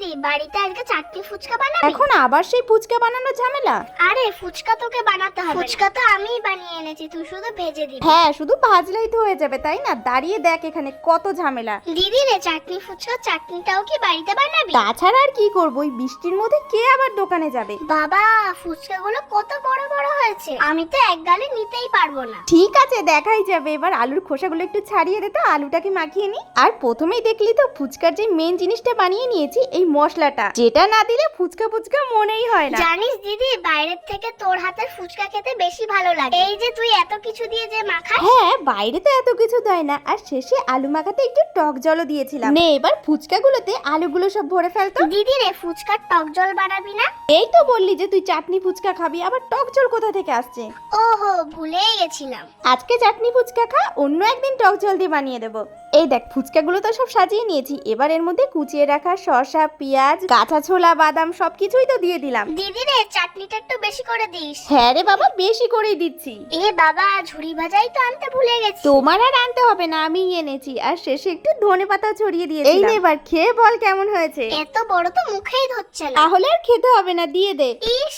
দিদি, বাড়িতে আজকে চাটনি ফুচকা বানাবি? এখন আবার সেই ফুচকা বানানো ঝামেলা? আরে ফুচকা তোকে বানাতে হবে, ফুচকা তো আমিই বানিয়ে এনেছি, তুই শুধু ভেজে দিবি। হ্যাঁ, শুধু ভাজলেই তো হয়ে যাবে, তাই না? দাঁড়িয়ে দেখ এখানে কত ঝামেলা। দিদি রে, চাটনি ফুচকা চাটনিটাও কি বাড়িতে বানাবি? তাছাড়া আর কি করবো, ওই বৃষ্টির মধ্যে কে আবার দোকানে যাবে? বাবা, ফুচকাগুলো কত বড় বড় হয়েছে, আমি তো এক গালে নিতেই পারবো না। ঠিক আছে, দেখাই যাবে। এবার আলুর খোসাগুলো একটু ছাড়িয়ে দে তো, আলুটাকে মাখিয়ে নি। আর প্রথমেই দেখলি তো ফুচকার যে মেন জিনিসটা বানিয়ে নিয়েছি, এই মশলাটা, যেটা না দিলে ফুচকা ফুচকা মনেই হয় না। জানিস দিদি, বাইরের থেকে তোর হাতের ফুচকা খেতে বেশি ভালো লাগে। এই যে তুই এত কিছু দিয়ে যে মাখাস। হ্যাঁ, বাইরে তো এত কিছু দেয় না। আর শেষে আলু মাখাতে একটু টক জলও দিয়েছিলাম। নে এবার ফুচকাগুলোতে আলুগুলো সব ভরে ফেলতো। দিদি রে, ফুচকার টক জল বানাবি না? এই তো বললি যে তুই চাটনি ফুচকা খাবি, আবার টক জল কোথা থেকে আসছে? ওহো, ভুলেই গেছিলাম। আজকে চাটনি ফুচকা খা, অন্য একদিন টক জল দিয়ে বানিয়ে দেবো। এই দেখ, ফুচকাগুলো তো সব সাজিয়ে নিয়েছি। এবার এর মধ্যে কুচিয়ে রাখা শসা, পেঁয়াজ, কাঁচা ছোলা, বাদাম সবকিছুই তো দিয়ে দিলাম। দিদি রে, চাটনিটা একটু বেশি করে দিস। হ্যাঁ রে বাবা, বেশি করেই দিচ্ছি। এ বাবা, ঝুরি ভাজাই তো আনতে ভুলে গেছি। তোমার আর আনতে হবে না, আমিই এনেছি। আর শেষে একটু ধনেপাতা ছড়িয়ে দিয়েছি। এই নে, এবার খেয়ে বল কেমন হয়েছে। এত বড় তো মুখেই ধরছে না। তাহলে আর খেতে হবে না, দিয়ে দে। ইস,